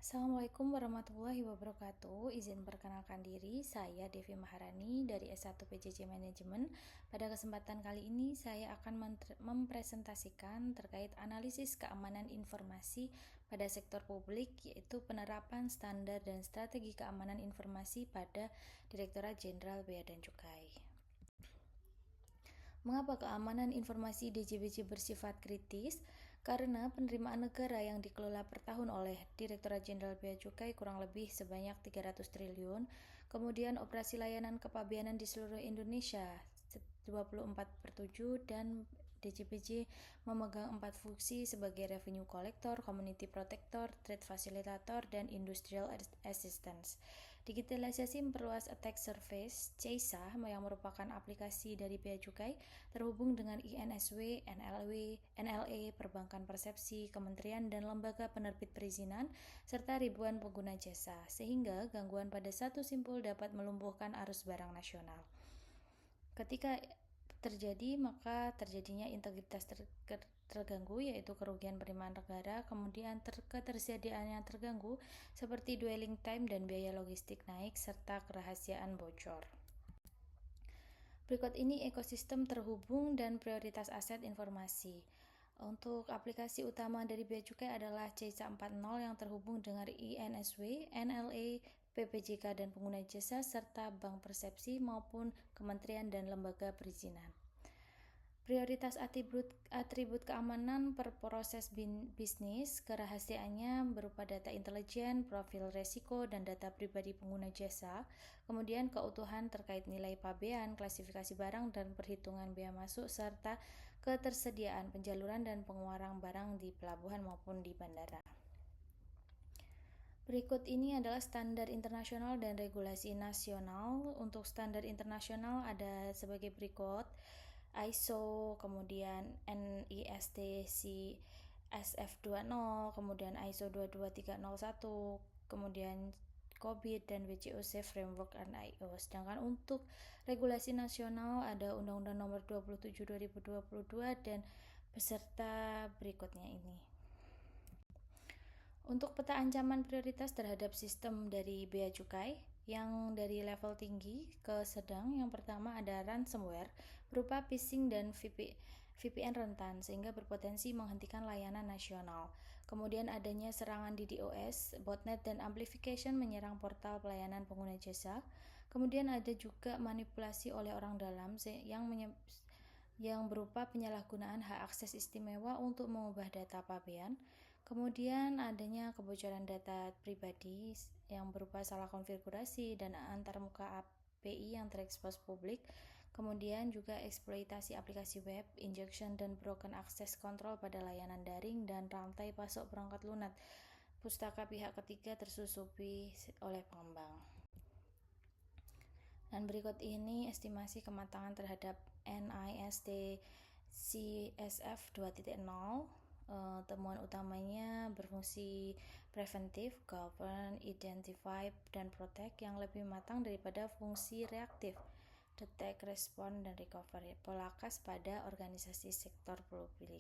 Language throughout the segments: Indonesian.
Assalamualaikum warahmatullahi wabarakatuh. Izin perkenalkan diri, saya Devi Maharani dari S1 PJJ Manajemen. Pada kesempatan kali ini saya akan mempresentasikan terkait analisis keamanan informasi pada sektor publik, yaitu penerapan standar dan strategi keamanan informasi pada Direktorat Jenderal Bea dan Cukai. Mengapa keamanan informasi DJBJ bersifat kritis? Karena penerimaan negara yang dikelola per tahun oleh Direktorat Jenderal Bea Cukai kurang lebih sebanyak 300 triliun, kemudian operasi layanan kepabeanan di seluruh Indonesia 24/7 dan DJBJ memegang 4 fungsi sebagai revenue collector, community protector, trade facilitator, dan industrial assistance. Digitalisasi memperluas attack surface (CISA) yang merupakan aplikasi dari Bea Cukai terhubung dengan INSW, NLE, perbankan persepsi, kementerian dan lembaga penerbit perizinan, serta ribuan pengguna jasa, sehingga gangguan pada satu simpul dapat melumpuhkan arus barang nasional. Ketika terjadi, maka terjadinya integritas terganggu, yaitu kerugian penerimaan negara, kemudian ketersediaannya terganggu, seperti dwelling time dan biaya logistik naik, serta kerahasiaan bocor. Berikut ini ekosistem terhubung dan prioritas aset informasi. Untuk aplikasi utama dari Bea Cukai adalah CISA 4.0 yang terhubung dengan INSW, NLE, PPJK dan pengguna jasa, serta bank persepsi maupun kementerian dan lembaga perizinan. Prioritas atribut keamanan per proses bisnis, kerahasiaannya berupa data intelijen, profil resiko, dan data pribadi pengguna jasa, kemudian keutuhan terkait nilai pabean, klasifikasi barang, dan perhitungan bea masuk, serta ketersediaan penjaluran dan pengeluaran barang di pelabuhan maupun di bandara. Berikut ini adalah standar internasional dan regulasi nasional. Untuk standar internasional ada sebagai berikut: ISO, kemudian NIST SF20, kemudian ISO 22301, kemudian COVID dan WCOC Framework NIO. Sedangkan untuk regulasi nasional ada Undang-Undang Nomor 27 2022 dan beserta berikutnya ini. Untuk peta ancaman prioritas terhadap sistem dari Bea Cukai yang dari level tinggi ke sedang, yang pertama ada ransomware berupa phishing dan VPN rentan sehingga berpotensi menghentikan layanan nasional. Kemudian adanya serangan DDoS, botnet dan amplification menyerang portal pelayanan pengguna jasa. Kemudian ada juga manipulasi oleh orang dalam yang berupa penyalahgunaan hak akses istimewa untuk mengubah data pabean. Kemudian adanya kebocoran data pribadi yang berupa salah konfigurasi dan antarmuka API yang terekspos publik. Kemudian juga eksploitasi aplikasi web, injection dan broken access control pada layanan daring, dan rantai pasok perangkat lunak pustaka pihak ketiga tersusupi oleh pengembang. Dan berikut ini estimasi kematangan terhadap NIST CSF 2.0. Temuan utamanya berfungsi preventif, govern, identify, dan protect yang lebih matang daripada fungsi reaktif, detect, respond, dan recovery, polakas pada organisasi sektor publik.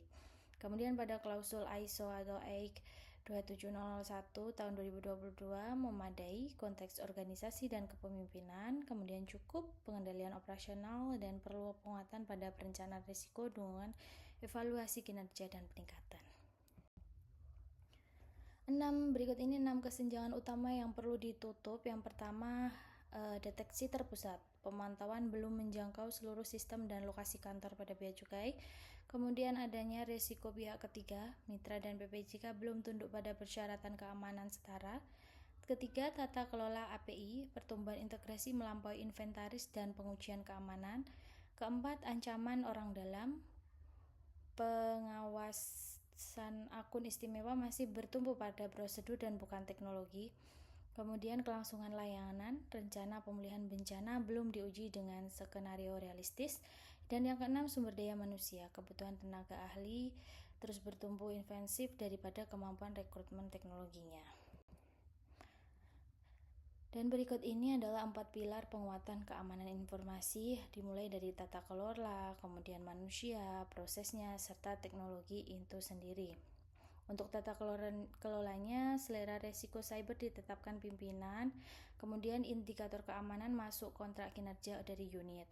Kemudian pada klausul ISO atau AIC 27001 tahun 2022 memadai konteks organisasi dan kepemimpinan, kemudian cukup pengendalian operasional, dan perlu penguatan pada perencanaan risiko dengan evaluasi kinerja dan peningkatan. Berikut ini 6 kesenjangan utama yang perlu ditutup. Yang pertama, deteksi terpusat. Pemantauan belum menjangkau seluruh sistem dan lokasi kantor pada Bea Cukai. Kemudian adanya resiko pihak ketiga, mitra dan PPJK belum tunduk pada persyaratan keamanan setara. Ketiga, tata kelola API, pertumbuhan integrasi melampaui inventaris dan pengujian keamanan. Keempat, ancaman orang dalam, pengawasan akun istimewa masih bertumpu pada prosedur dan bukan teknologi. Kemudian kelangsungan layanan, rencana pemulihan bencana belum diuji dengan skenario realistis. Dan yang keenam, sumber daya manusia, kebutuhan tenaga ahli terus bertumbuh intensif daripada kemampuan rekrutmen teknologinya. Dan berikut ini adalah 4 pilar penguatan keamanan informasi, dimulai dari tata kelola, kemudian manusia, prosesnya, serta teknologi itu sendiri. Untuk tata kelolanya, selera resiko cyber ditetapkan pimpinan, kemudian indikator keamanan masuk kontrak kinerja dari unit.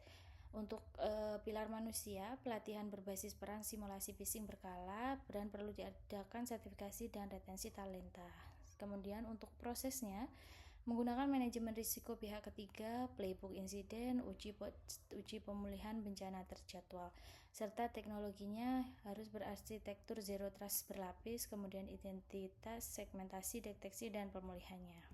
Untuk pilar manusia, pelatihan berbasis peran simulasi phishing berkala, dan perlu diadakan sertifikasi dan retensi talenta. Kemudian untuk prosesnya, menggunakan manajemen risiko pihak ketiga, playbook insiden, uji pemulihan bencana terjadwal, serta teknologinya harus berarsitektur zero trust berlapis, kemudian identitas, segmentasi, deteksi, dan pemulihannya.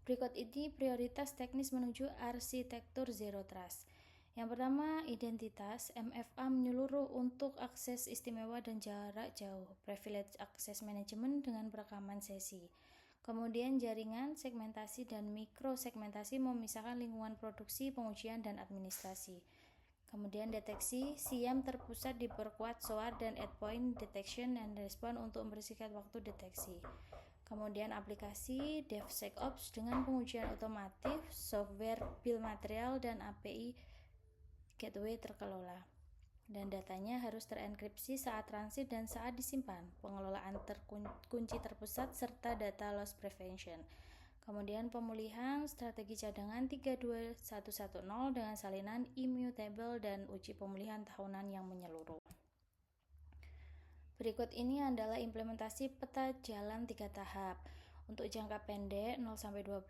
Berikut ini prioritas teknis menuju arsitektur zero trust. Yang pertama, identitas MFA menyeluruh untuk akses istimewa dan jarak jauh, privilege access management dengan perekaman sesi. Kemudian jaringan, segmentasi, dan mikrosegmentasi memisahkan lingkungan produksi, pengujian, dan administrasi. Kemudian deteksi, SIAM terpusat diperkuat SOAR dan endpoint detection and response untuk mempersingkat waktu deteksi. Kemudian aplikasi DevSecOps dengan pengujian otomatis, software bill material, dan API gateway terkelola. Dan datanya harus terenkripsi saat transit dan saat disimpan, pengelolaan kunci terpusat, serta data loss prevention. Kemudian pemulihan strategi cadangan 32110 dengan salinan immutable dan uji pemulihan tahunan yang menyeluruh. Berikut ini adalah implementasi peta jalan 3 tahap. Untuk jangka pendek 0-12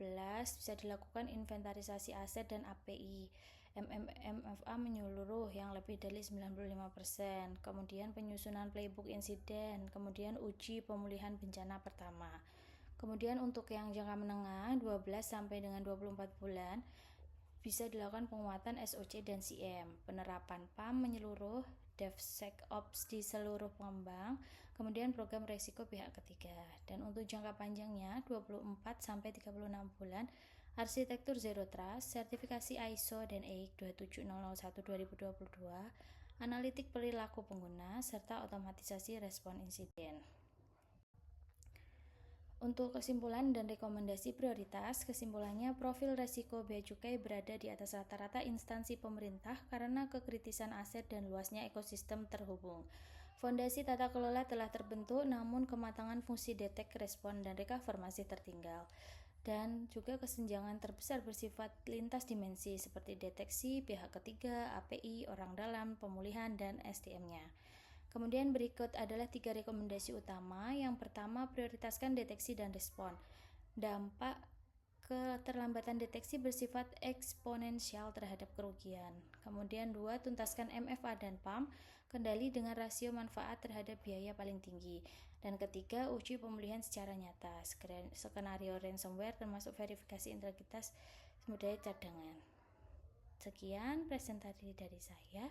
bisa dilakukan inventarisasi aset dan API. MFA menyeluruh yang lebih dari 95%, kemudian penyusunan playbook insiden, kemudian uji pemulihan bencana pertama. Kemudian untuk yang jangka menengah 12 sampai dengan 24 bulan bisa dilakukan penguatan SOC dan CM, penerapan PAM menyeluruh, DevSecOps di seluruh pengembang, kemudian program resiko pihak ketiga. Dan untuk jangka panjangnya 24 sampai 36 bulan, arsitektur Zero Trust, sertifikasi ISO dan EIC 27001-2022, analitik perilaku pengguna, serta otomatisasi respon insiden. Untuk kesimpulan dan rekomendasi prioritas, kesimpulannya profil resiko bea cukai berada di atas rata-rata instansi pemerintah karena kekritisan aset dan luasnya ekosistem terhubung. Fondasi tata kelola telah terbentuk, namun kematangan fungsi detek, respon, dan recover masih tertinggal. Dan juga kesenjangan terbesar bersifat lintas dimensi seperti deteksi, pihak ketiga, API, orang dalam, pemulihan, dan SDM-nya. Kemudian berikut adalah 3 rekomendasi utama. Yang pertama, prioritaskan deteksi dan respon. Dampak keterlambatan deteksi bersifat eksponensial terhadap kerugian. Kemudian 2, tuntaskan MFA dan PAM, kendali dengan rasio manfaat terhadap biaya paling tinggi. Dan ketiga, uji pemulihan secara nyata, skenario ransomware termasuk verifikasi integritas sumber daya cadangan. Sekian presentasi dari saya.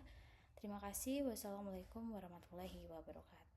Terima kasih. Wassalamualaikum warahmatullahi wabarakatuh.